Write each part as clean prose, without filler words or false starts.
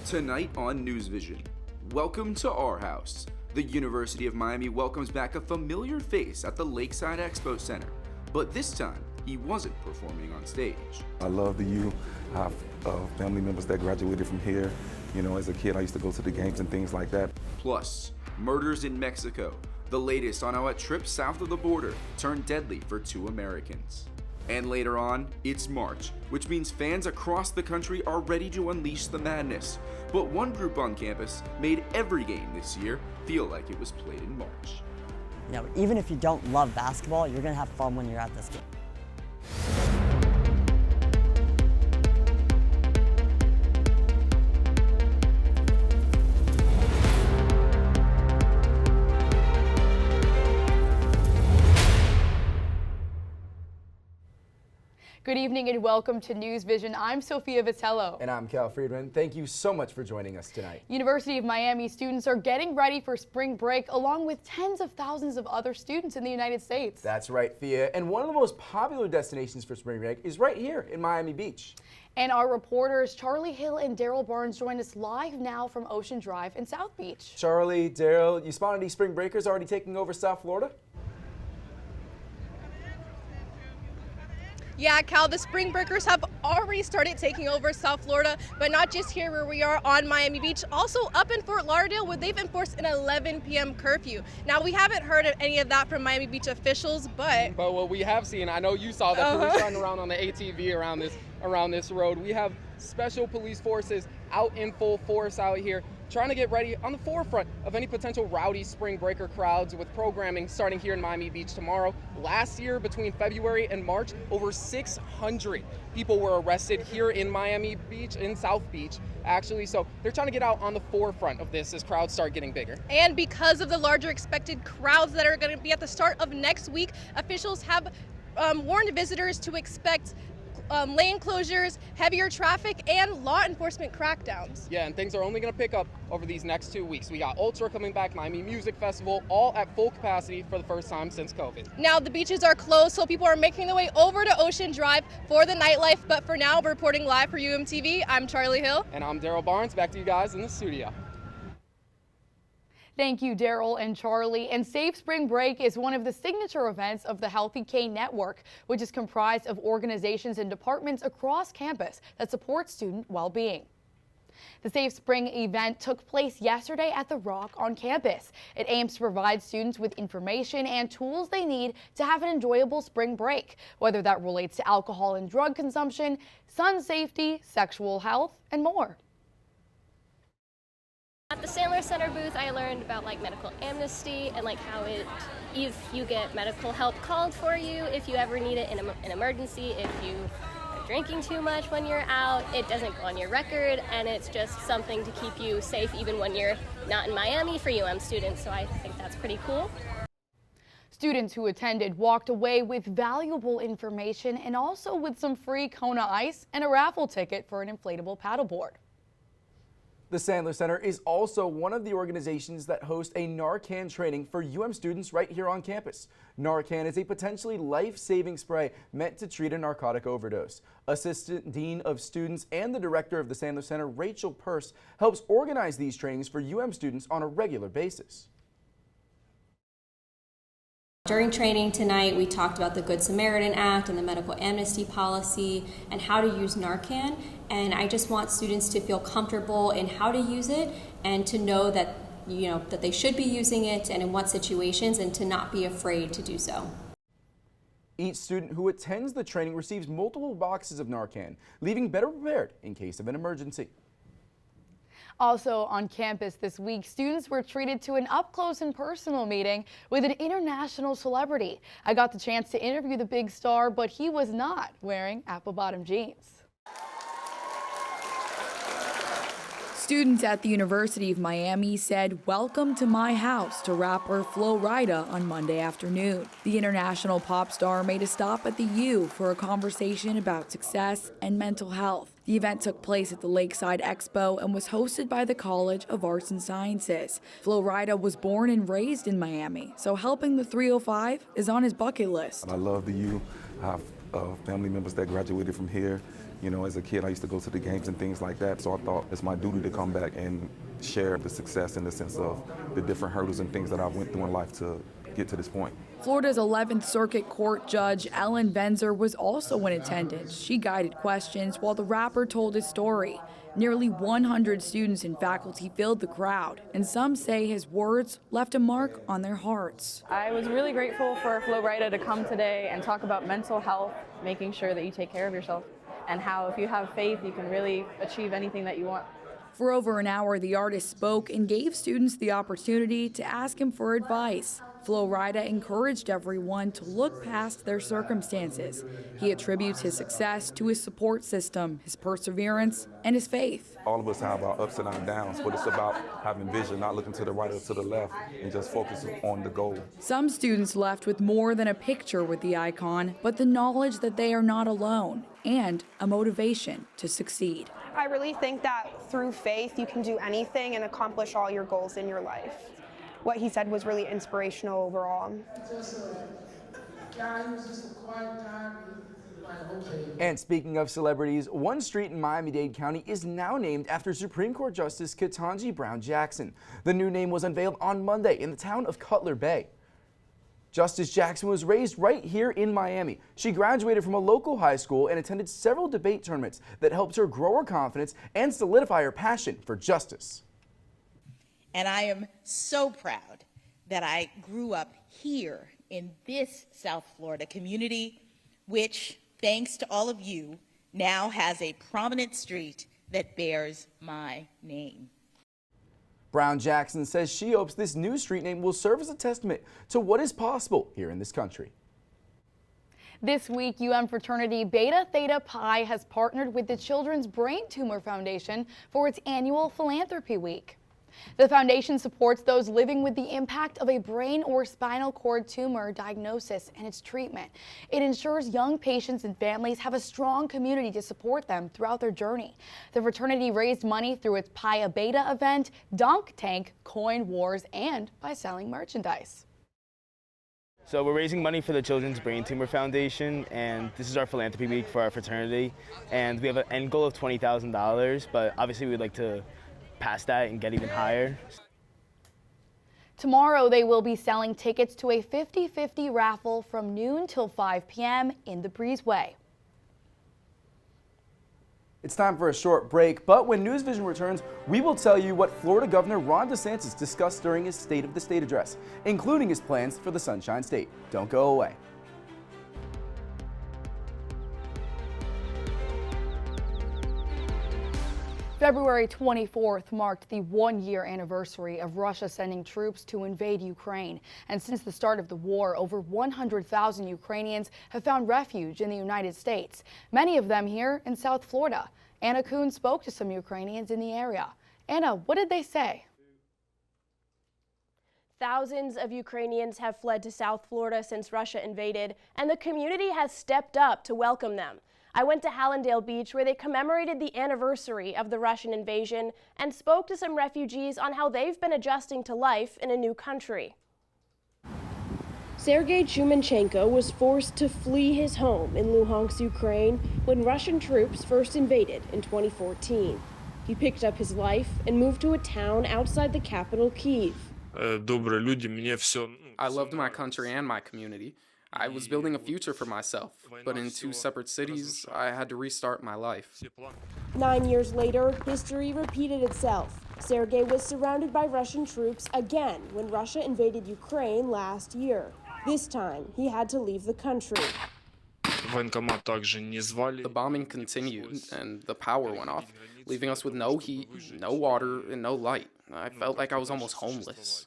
Tonight on NewsVision, welcome to our house. The University of Miami welcomes back a familiar face at the Lakeside Expo Center, but this time he wasn't performing on stage. I love the U. I have family members that graduated from here. You know, as a kid, I used to go to the games and things like that. Plus, murders in Mexico, the latest on how a trip south of the border turned deadly for 2 Americans. And later on, it's March, which means fans across the country are ready to unleash the madness. But one group on campus made every game this year feel like it was played in March. You know, even if you don't love basketball, you're gonna have fun when you're at this game. Good evening and welcome to NewsVision. I'm Sophia Vitello. And I'm Cal Friedman. Thank you so much for joining us tonight. University of Miami students are getting ready for spring break along with tens of thousands of other students in the United States. That's right, Thea. And one of the most popular destinations for spring break is right here in Miami Beach. And our reporters Charlie Hill and Daryl Barnes join us live now from Ocean Drive in South Beach. Charlie, Daryl, you spotted any spring breakers already taking over South Florida? Yeah, Cal, the spring breakers have already started taking over South Florida, but not just here where we are on Miami Beach, also up in Fort Lauderdale where they've enforced an 11 p.m. curfew. Now, we haven't heard of any of that from Miami Beach officials, but what we have seen, I know you saw that police riding around on the ATV around this road. We have special police forces out in full force out here, trying to get ready on the forefront of any potential rowdy spring breaker crowds with programming starting here in Miami Beach tomorrow. Last year, between February and March, over 600 people were arrested here in Miami Beach, in South Beach, actually. So they're trying to get out on the forefront of this as crowds start getting bigger. And because of the larger expected crowds that are going to be at the start of next week, officials have warned visitors to expect lane closures, heavier traffic, and law enforcement crackdowns. Yeah, and things are only going to pick up over these next 2 weeks. We got Ultra coming back, Miami Music Festival, all at full capacity for the first time since COVID. Now the beaches are closed, so people are making their way over to Ocean Drive for the nightlife. But for now, reporting live for UMTV, I'm Charlie Hill. And I'm Daryl Barnes. Back to you guys in the studio. Thank you, Daryl and Charlie. And Safe Spring Break is one of the signature events of the Healthy K Network, which is comprised of organizations and departments across campus that support student well-being. The Safe Spring event took place yesterday at The Rock on campus. It aims to provide students with information and tools they need to have an enjoyable spring break, whether that relates to alcohol and drug consumption, sun safety, sexual health, and more. At the Sandler Center booth, I learned about medical amnesty and how if you get medical help called for you, if you ever need it in an emergency, if you are drinking too much when you're out, it doesn't go on your record, and it's just something to keep you safe even when you're not in Miami for students, so I think that's pretty cool. Students who attended walked away with valuable information and also with some free Kona ice and a raffle ticket for an inflatable paddleboard. The Sandler Center is also one of the organizations that host a Narcan training for students right here on campus. Narcan is a potentially life-saving spray meant to treat a narcotic overdose. Assistant Dean of Students and the Director of the Sandler Center, Rachel Purse, helps organize these trainings for students on a regular basis. During training tonight, we talked about the Good Samaritan Act and the medical amnesty policy and how to use Narcan. And I just want students to feel comfortable in how to use it and to know that, that they should be using it and in what situations, and to not be afraid to do so. Each student who attends the training receives multiple boxes of Narcan, leaving better prepared in case of an emergency. Also on campus this week, students were treated to an up-close and personal meeting with an international celebrity. I got the chance to interview the big star, but he was not wearing apple-bottom jeans. Students at the University of Miami said, "Welcome to my house" to rapper Flo Rida on Monday afternoon. The international pop star made a stop at the U for a conversation about success and mental health. The event took place at the Lakeside Expo and was hosted by the College of Arts and Sciences. Flo Rida was born and raised in Miami, so helping the 305 is on his bucket list. I love the U. I have family members that graduated from here. You know, as a kid, I used to go to the games and things like that, so I thought it's my duty to come back and share the success in the sense of the different hurdles and things that I went through in life to get to this point. Florida's 11th Circuit Court Judge Ellen Venzer was also in attendance. She guided questions while the rapper told his story. Nearly 100 students and faculty filled the crowd, and some say his words left a mark on their hearts. I was really grateful for Flo Rida to come today and talk about mental health, making sure that you take care of yourself, and how if you have faith, you can really achieve anything that you want. For over an hour, the artist spoke and gave students the opportunity to ask him for advice. Flo Rida encouraged everyone to look past their circumstances. He attributes his success to his support system, his perseverance, and his faith. All of us have our ups and our downs, but it's about having vision, not looking to the right or to the left, and just focusing on the goal. Some students left with more than a picture with the icon, but the knowledge that they are not alone and a motivation to succeed. I really think that through faith, you can do anything and accomplish all your goals in your life. What he said was really inspirational overall. And speaking of celebrities, one street in Miami-Dade County is now named after Supreme Court Justice Ketanji Brown Jackson. The new name was unveiled on Monday in the town of Cutler Bay. Justice Jackson was raised right here in Miami. She graduated from a local high school and attended several debate tournaments that helped her grow her confidence and solidify her passion for justice. And I am so proud that I grew up here in this South Florida community, which, thanks to all of you, now has a prominent street that bears my name. Brown Jackson says she hopes this new street name will serve as a testament to what is possible here in this country. This week, fraternity Beta Theta Pi has partnered with the Children's Brain Tumor Foundation for its annual Philanthropy Week. The foundation supports those living with the impact of a brain or spinal cord tumor diagnosis and its treatment. It ensures young patients and families have a strong community to support them throughout their journey. The fraternity raised money through its Pi Beta event, Dunk Tank, Coin Wars, and by selling merchandise. So we're raising money for the Children's Brain Tumor Foundation, and this is our philanthropy week for our fraternity. And we have an end goal of $20,000, but obviously we'd like to past that and get even higher. Tomorrow they will be selling tickets to a 50-50 raffle from noon till 5 p.m. in the Breezeway. It's time for a short break, but when NewsVision returns, we will tell you what Florida Governor Ron DeSantis discussed during his State of the State address, including his plans for the Sunshine State. Don't go away. February 24th marked the one-year anniversary of Russia sending troops to invade Ukraine. And since the start of the war, over 100,000 Ukrainians have found refuge in the United States, many of them here in South Florida. Anna Kuhn spoke to some Ukrainians in the area. Anna, what did they say? Thousands of Ukrainians have fled to South Florida since Russia invaded, and the community has stepped up to welcome them. I went to Hallandale Beach, where they commemorated the anniversary of the Russian invasion and spoke to some refugees on how they've been adjusting to life in a new country. Sergei Chumanchenko was forced to flee his home in Luhansk, Ukraine, when Russian troops first invaded in 2014. He picked up his life and moved to a town outside the capital, Kyiv. I loved my country and my community. I was building a future for myself, but in two separate cities, I had to restart my life. 9 years later, history repeated itself. Sergei was surrounded by Russian troops again when Russia invaded Ukraine last year. This time, he had to leave the country. The bombing continued, and the power went off, leaving us with no heat, no water, and no light. I felt like I was almost homeless.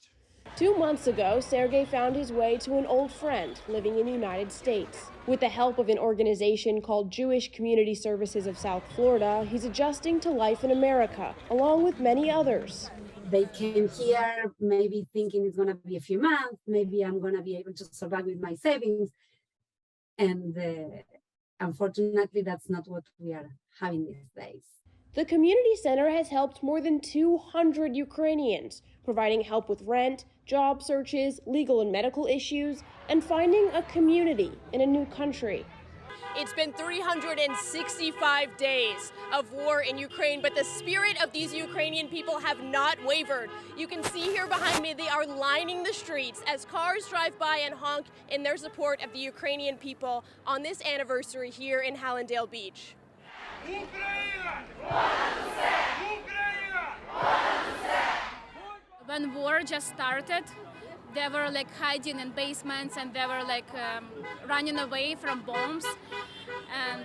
2 months ago, Sergei found his way to an old friend living in the United States. With the help of an organization called Jewish Community Services of South Florida, he's adjusting to life in America, along with many others. They came here maybe thinking it's going to be a few months, maybe I'm going to be able to survive with my savings. And unfortunately, that's not what we are having these days. The community center has helped more than 200 Ukrainians, providing help with rent, job searches, legal and medical issues, and finding a community in a new country. It's been 365 days of war in Ukraine, but the spirit of these Ukrainian people have not wavered. You can see here behind me, they are lining the streets as cars drive by and honk in their support of the Ukrainian people on this anniversary here in Hallandale Beach. When war just started, they were like hiding in basements and they were like running away from bombs. And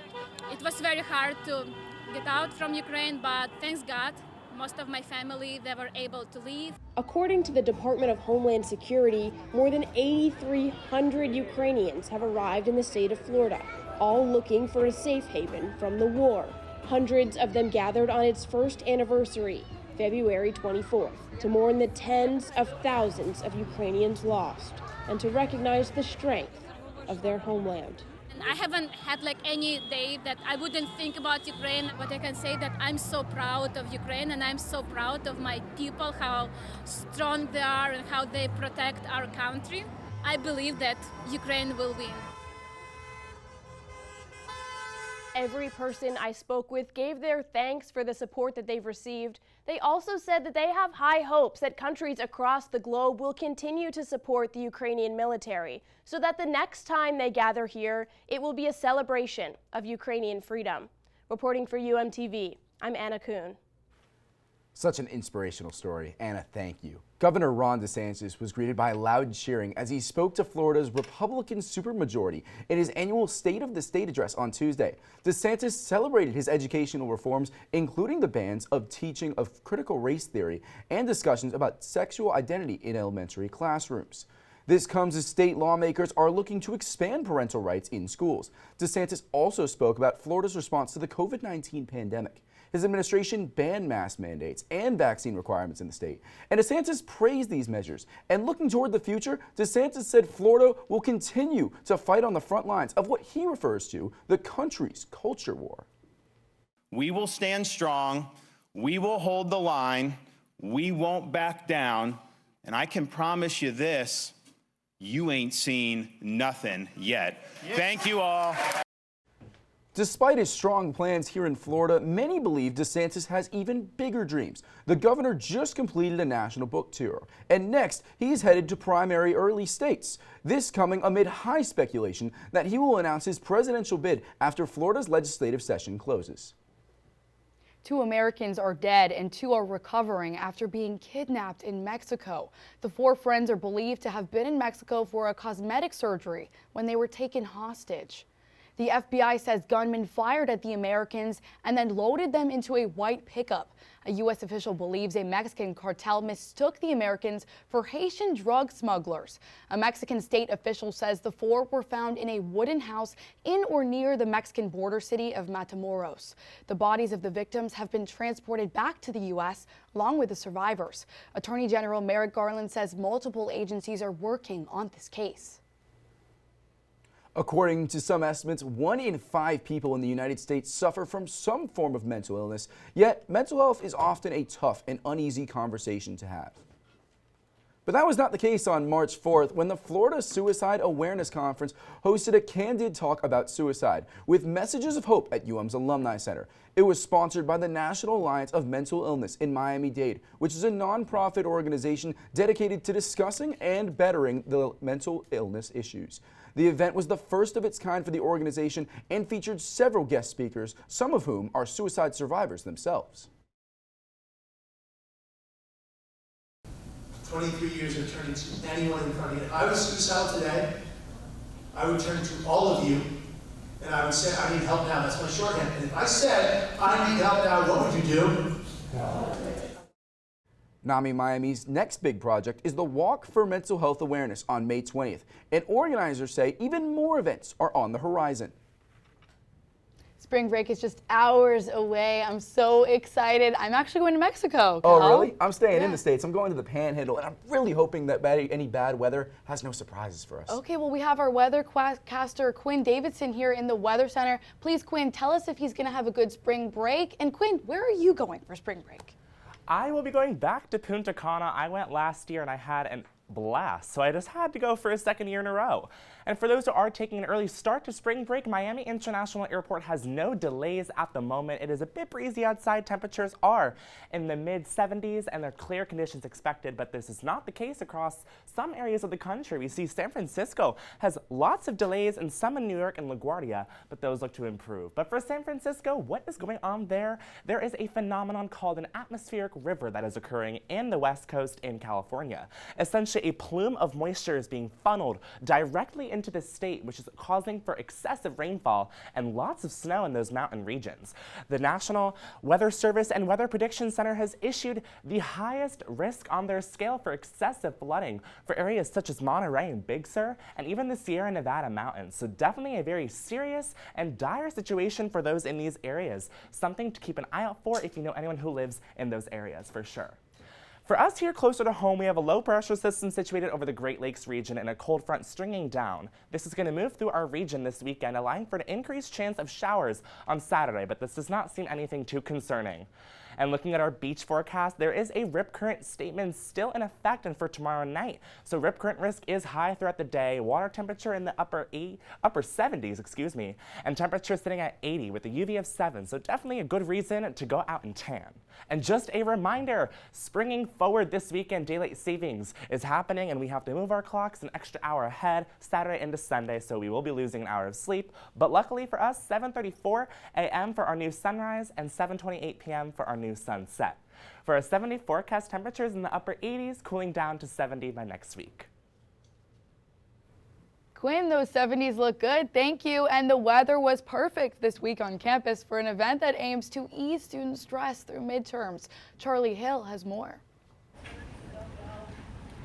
it was very hard to get out from Ukraine, but thanks God, most of my family, they were able to leave. According to the Department of Homeland Security, more than 8,300 Ukrainians have arrived in the state of Florida, all looking for a safe haven from the war. Hundreds of them gathered on its first anniversary, February 24th, to mourn the tens of thousands of Ukrainians lost and to recognize the strength of their homeland. I haven't had like any day that I wouldn't think about Ukraine, but I can say that I'm so proud of Ukraine and I'm so proud of my people, how strong they are and how they protect our country. I believe that Ukraine will win. Every person I spoke with gave their thanks for the support that they've received. They also said that they have high hopes that countries across the globe will continue to support the Ukrainian military so that the next time they gather here, it will be a celebration of Ukrainian freedom. Reporting for UMTV, I'm Anna Kuhn. Such an inspirational story. Anna, thank you. Governor Ron DeSantis was greeted by loud cheering as he spoke to Florida's Republican supermajority in his annual State of the State address on Tuesday. DeSantis celebrated his educational reforms, including the bans of teaching of critical race theory and discussions about sexual identity in elementary classrooms. This comes as state lawmakers are looking to expand parental rights in schools. DeSantis also spoke about Florida's response to the COVID-19 pandemic. His administration banned mask mandates and vaccine requirements in the state. And DeSantis praised these measures. And looking toward the future, DeSantis said Florida will continue to fight on the front lines of what he refers to the country's culture war. We will stand strong. We will hold the line. We won't back down. And I can promise you this, you ain't seen nothing yet. Thank you all. Despite his strong plans here in Florida, many believe DeSantis has even bigger dreams. The governor just completed a national book tour, and next he's headed to primary early states. This coming amid high speculation that he will announce his presidential bid after Florida's legislative session closes. 2 Americans are dead and 2 are recovering after being kidnapped in Mexico. The 4 friends are believed to have been in Mexico for a cosmetic surgery when they were taken hostage. The FBI says gunmen fired at the Americans and then loaded them into a white pickup. A U.S. official believes a Mexican cartel mistook the Americans for Haitian drug smugglers. A Mexican state official says the 4 were found in a wooden house in or near the Mexican border city of Matamoros. The bodies of the victims have been transported back to the U.S. along with the survivors. Attorney General Merrick Garland says multiple agencies are working on this case. According to some estimates, 1 in 5 people in the United States suffer from some form of mental illness, yet mental health is often a tough and uneasy conversation to have. But that was not the case on March 4th when the Florida Suicide Awareness Conference hosted a candid talk about suicide with messages of hope at UM's Alumni Center. It was sponsored by the National Alliance of Mental Illness in Miami-Dade, which is a nonprofit organization dedicated to discussing and bettering the mental illness issues. The event was the first of its kind for the organization and featured several guest speakers, some of whom are suicide survivors themselves. 23 years of turning to anyone in front of you. If I was suicidal today, I would turn to all of you and I would say, I need help now. That's my shorthand. And if I said, I need help now, what would you do? NAMI Miami's next big project is the Walk for Mental Health Awareness on May 20th, and organizers say even more events are on the horizon. Spring break is just hours away. I'm so excited. I'm actually going to Mexico. Oh, really? I'm staying in the States. I'm going to the Panhandle, and I'm really hoping that any bad weather has no surprises for us. Okay, well, we have our weathercaster, Quinn Davidson, here in the Weather Center. Please, Quinn, tell us if he's going to have a good spring break. And Quinn, where are you going for spring break? I will be going back to Punta Cana. I went last year and I had an blast, so I just had to go for a second year in a row. And for those who are taking an early start to spring break, Miami International Airport has no delays at the moment. It is a bit breezy outside. Temperatures are in the mid-70s and there are clear conditions expected, but this is not the case across some areas of the country. We see San Francisco has lots of delays and some in New York and LaGuardia, but those look to improve. But for San Francisco, what is going on there? There is a phenomenon called an atmospheric river that is occurring in the West Coast in California. Essentially, a plume of moisture is being funneled directly into the state, which is causing for excessive rainfall and lots of snow in those mountain regions. The National Weather Service and Weather Prediction Center has issued the highest risk on their scale for excessive flooding for areas such as Monterey and Big Sur and even the Sierra Nevada mountains. So definitely a very serious and dire situation for those in these areas. Something to keep an eye out for if you know anyone who lives in those areas for sure. For us here closer to home, we have a low pressure system situated over the Great Lakes region and a cold front stringing down. This is going to move through our region this weekend, allowing for an increased chance of showers on Saturday, but this does not seem anything too concerning. And looking at our beach forecast, there is a rip current statement still in effect and for tomorrow night. So rip current risk is high throughout the day. Water temperature in the upper 70s, and temperature sitting at 80 with a UV of 7. So definitely a good reason to go out and tan. And just a reminder, springing forward this weekend, daylight savings is happening and we have to move our clocks an extra hour ahead Saturday into Sunday, so we will be losing an hour of sleep. But luckily for us, 7:34 a.m. for our new sunrise and 7:28 p.m. for our new sunset. For a 70 forecast, temperatures in the upper 80s, cooling down to 70 by next week. Quinn, those 70s look good, thank you. And the weather was perfect this week on campus for an event that aims to ease student stress through midterms. Charlie Hill has more.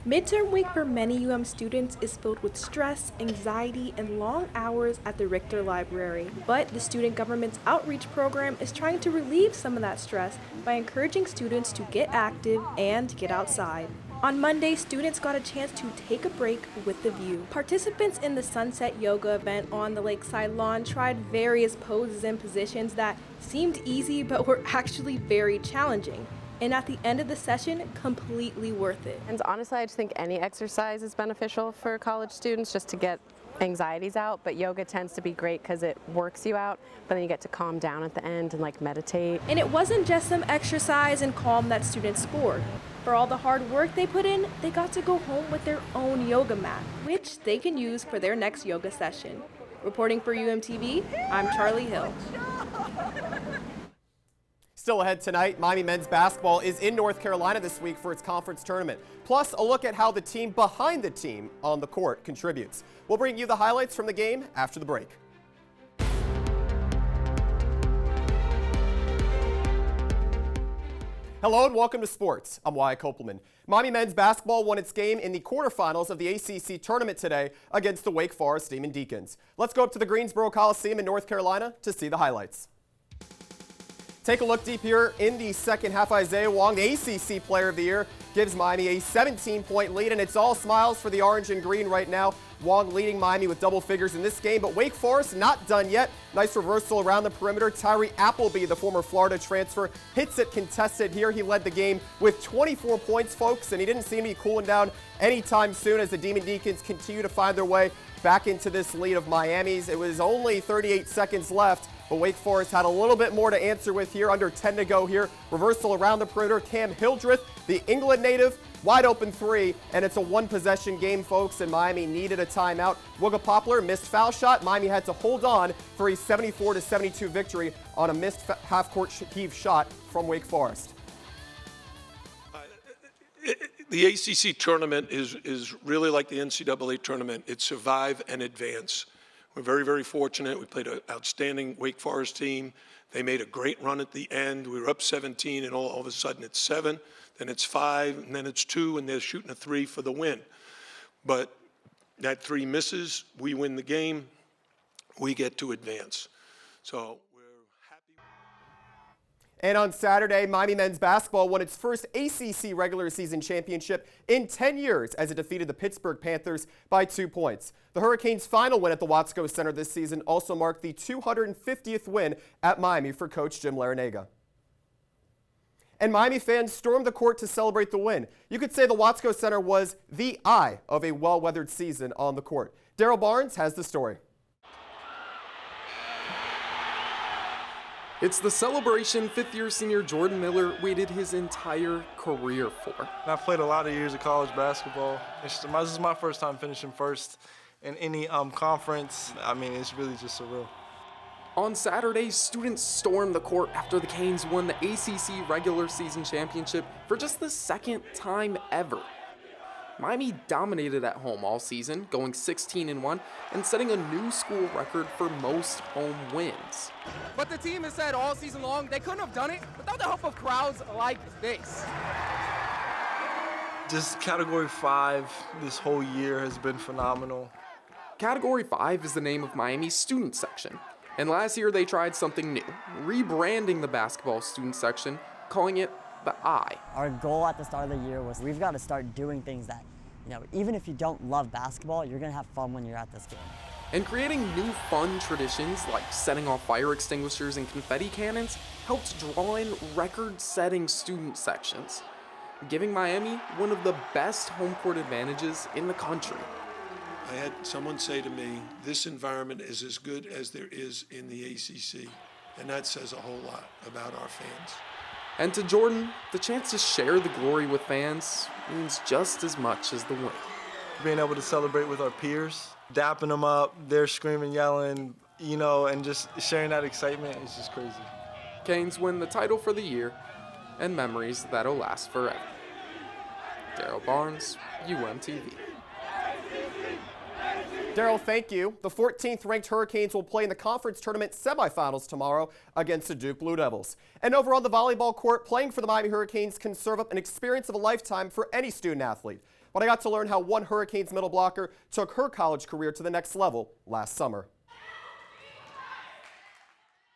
Midterm week for many UM students is filled with stress, anxiety, and long hours at the Richter Library. But the Student Government's Outreach Program is trying to relieve some of that stress by encouraging students to get active and get outside. On Monday, students got a chance to take a break with the view. Participants in the Sunset Yoga event on the lakeside lawn tried various poses and positions that seemed easy but were actually very challenging. And at the end of the session, completely worth it. And honestly, I just think any exercise is beneficial for college students just to get anxieties out, but yoga tends to be great because it works you out, but then you get to calm down at the end and like meditate. And it wasn't just some exercise and calm that students scored. For all the hard work they put in, they got to go home with their own yoga mat, which they can use for their next yoga session. Reporting for UMTV, I'm Charlie Hill. Still ahead tonight, Miami men's basketball is in North Carolina this week for its conference tournament. Plus, a look at how the team behind the team on the court contributes. We'll bring you the highlights from the game after the break. Hello and welcome to sports. I'm Wyatt Kopelman. Miami men's basketball won its game in the quarterfinals of the ACC tournament today against the Wake Forest Demon Deacons. Let's go up to the Greensboro Coliseum in North Carolina to see the highlights. Take a look deep here in the second half. Isaiah Wong, the ACC Player of the Year, gives Miami a 17-point lead, and it's all smiles for the orange and green right now. Wong leading Miami with double figures in this game, but Wake Forest not done yet. Nice reversal around the perimeter. Tyree Appleby, the former Florida transfer, hits it contested here. He led the game with 24 points, folks, and he didn't seem to be cooling down anytime soon as the Demon Deacons continue to find their way back into this lead of Miami's. It was only 38 seconds left, but Wake Forest had a little bit more to answer with here, under 10 to go here. Reversal around the perimeter. Cam Hildreth, the England native, wide open three, and it's a one-possession game, folks, and Miami needed a timeout. Wooga Poplar missed foul shot. Miami had to hold on for a 74-72 victory on a missed half-court heave shot from Wake Forest. The ACC tournament is really like the NCAA tournament. It's survive and advance. We're very, very fortunate. We played an outstanding Wake Forest team. They made a great run at the end. We were up 17, and all of a sudden it's 7, then it's 5, and then it's 2, and they're shooting a 3 for the win. But that 3 misses, we win the game, we get to advance. So and on Saturday, Miami men's basketball won its first ACC regular season championship in 10 years as it defeated the Pittsburgh Panthers by 2 points. The Hurricanes' final win at the Watsco Center this season also marked the 250th win at Miami for coach Jim Larinaga. And Miami fans stormed the court to celebrate the win. You could say the Watsco Center was the eye of a well-weathered season on the court. Daryl Barnes has the story. It's the celebration fifth-year senior Jordan Miller waited his entire career for. I've played a lot of years of college basketball. This is my first time finishing first in any conference. I mean, it's really just surreal. On Saturday, students stormed the court after the Canes won the ACC regular season championship for just the second time ever. Miami dominated at home all season, going 16-1 and setting a new school record for most home wins. But the team has said all season long they couldn't have done it without the help of crowds like this. Just Category 5 this whole year has been phenomenal. Category 5 is the name of Miami's student section. And last year they tried something new, rebranding the basketball student section, calling it the Eye. Our goal at the start of the year was we've got to start doing things that, even if you don't love basketball, you're going to have fun when you're at this game. And creating new fun traditions like setting off fire extinguishers and confetti cannons helped draw in record-setting student sections, giving Miami one of the best home court advantages in the country. I had someone say to me, this environment is as good as there is in the ACC, and that says a whole lot about our fans. And to Jordan, the chance to share the glory with fans means just as much as the win. Being able to celebrate with our peers, dapping them up, they're screaming, yelling, and just sharing that excitement is just crazy. Canes win the title for the year and memories that'll last forever. Daryl Barnes, UMTV. Daryl, thank you. The 14th ranked Hurricanes will play in the conference tournament semifinals tomorrow against the Duke Blue Devils. And over on the volleyball court, playing for the Miami Hurricanes can serve up an experience of a lifetime for any student athlete. But I got to learn how one Hurricanes middle blocker took her college career to the next level last summer.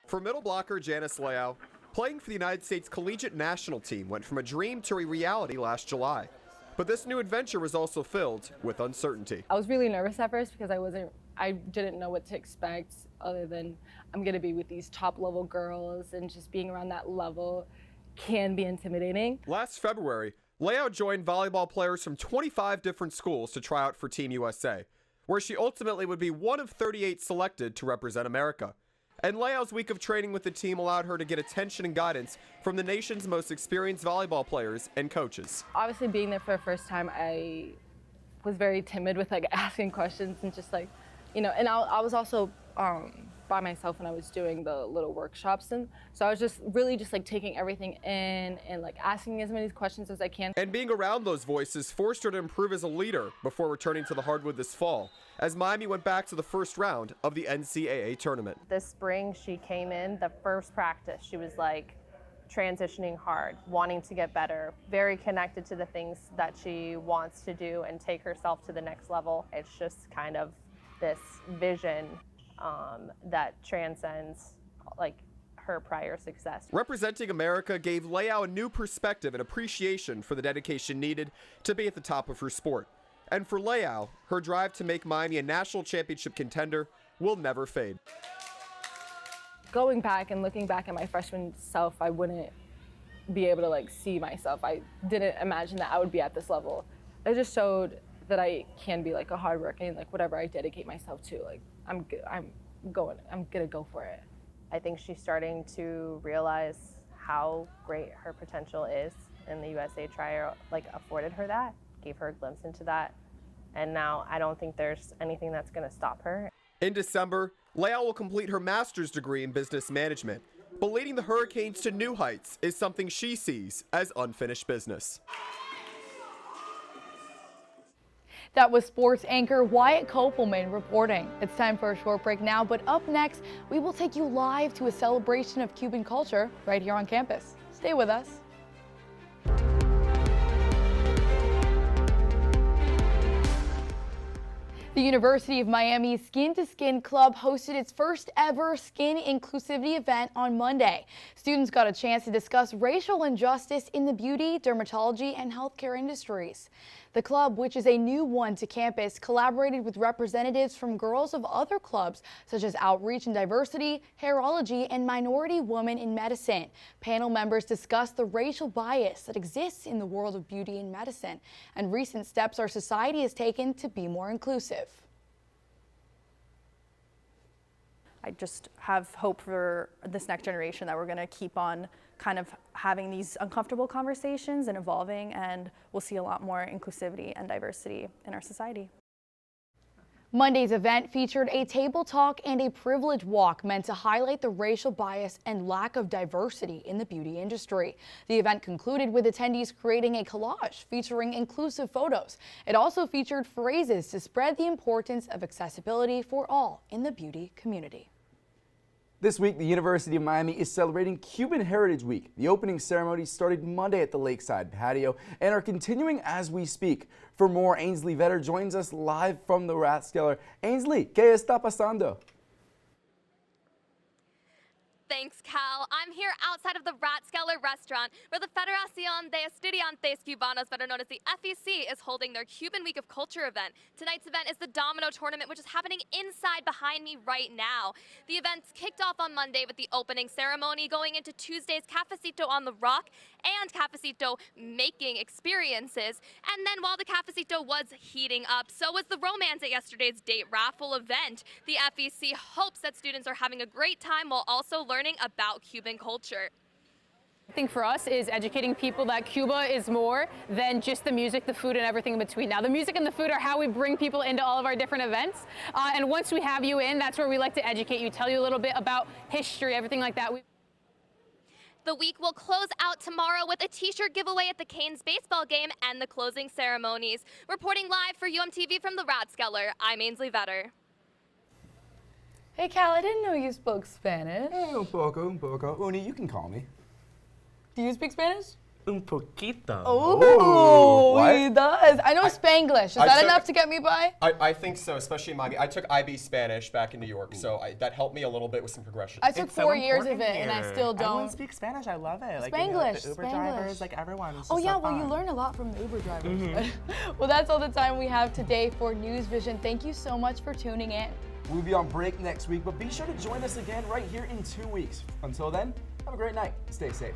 For middle blocker Janice Leao, playing for the United States Collegiate National Team went from a dream to a reality last July. But this new adventure was also filled with uncertainty. I was really nervous at first because I didn't know what to expect other than I'm gonna be with these top level girls, and just being around that level can be intimidating. Last February, Leao joined volleyball players from 25 different schools to try out for Team USA, where she ultimately would be one of 38 selected to represent America. And Leao's week of training with the team allowed her to get attention and guidance from the nation's most experienced volleyball players and coaches. Obviously, being there for the first time, I was very timid with asking questions and just and I was also by myself when I was doing the little workshops, and so I was just really taking everything in and asking as many questions as I can. And being around those voices forced her to improve as a leader before returning to the hardwood this fall, as Miami went back to the first round of the NCAA tournament. This spring she came in, the first practice, she was transitioning hard, wanting to get better, very connected to the things that she wants to do and take herself to the next level. It's just kind of this vision that transcends her prior success. Representing America gave Leao a new perspective and appreciation for the dedication needed to be at the top of her sport. And for Leao, her drive to make Miami a national championship contender will never fade. Going back and looking back at my freshman self, I wouldn't be able to see myself. I didn't imagine that I would be at this level. It just showed that I can be a hard worker, and whatever I dedicate myself to, I'm gonna go for it. I think she's starting to realize how great her potential is, and the USA trial afforded her that, gave her a glimpse into that, and now I don't think there's anything that's gonna stop her. In December, Leao will complete her master's degree in business management, but leading the Hurricanes to new heights is something she sees as unfinished business. That was sports anchor Wyatt Kopelman reporting. It's time for a short break now, but up next, we will take you live to a celebration of Cuban culture right here on campus. Stay with us. The University of Miami's Skin to Skin Club hosted its first ever skin inclusivity event on Monday. Students got a chance to discuss racial injustice in the beauty, dermatology, and healthcare industries. The club, which is a new one to campus, collaborated with representatives from girls of other clubs such as Outreach and Diversity, Hairology, and Minority Women in Medicine. Panel members discussed the racial bias that exists in the world of beauty and medicine and recent steps our society has taken to be more inclusive. I just have hope for this next generation that we're going to keep on kind of having these uncomfortable conversations and evolving, and we'll see a lot more inclusivity and diversity in our society. Monday's event featured a table talk and a privilege walk meant to highlight the racial bias and lack of diversity in the beauty industry. The event concluded with attendees creating a collage featuring inclusive photos. It also featured phrases to spread the importance of accessibility for all in the beauty community. This week, the University of Miami is celebrating Cuban Heritage Week. The opening ceremony started Monday at the Lakeside Patio and are continuing as we speak. For more, Ainsley Vetter joins us live from the Rathskeller. Ainsley, ¿qué está pasando? Thanks, Cal. I'm here outside of the Rathskeller restaurant where the Federación de Estudiantes Cubanos, better known as the FEC, is holding their Cuban Week of Culture event. Tonight's event is the Domino Tournament, which is happening inside behind me right now. The event's kicked off on Monday with the opening ceremony, going into Tuesday's Cafecito on the Rock and Cafecito making experiences. And then while the Cafecito was heating up, so was the romance at yesterday's date raffle event. The FEC hopes that students are having a great time while also learning about Cuban culture. I think for us is educating people that Cuba is more than just the music, the food, and everything in between. Now, the music and the food are how we bring people into all of our different events. And once we have you in, that's where we like to educate you, tell you a little bit about history, everything like that. The week will close out tomorrow with a t-shirt giveaway at the Canes baseball game and the closing ceremonies. Reporting live for UMTV from the Rathskeller, I'm Ainsley Vetter. Hey, Cal, I didn't know you spoke Spanish. Un poco. Uni, you can call me. Do you speak Spanish? Un poquito. Oh, he does. I know Spanglish. Is that enough to get me by? I think so, especially in Miami. I took IB Spanish back in New York, so that helped me a little bit with some progression. I took 4 years of it, and I still don't. Everyone speaks Spanish. I love it. Like, Spanglish, the Uber drivers, like everyone. It's oh just yeah, so well fun. you learn a lot from the Uber drivers. Well, that's all the time we have today for NewsVision. Thank you so much for tuning in. We'll be on break next week, but be sure to join us again right here in 2 weeks. Until then, have a great night. Stay safe.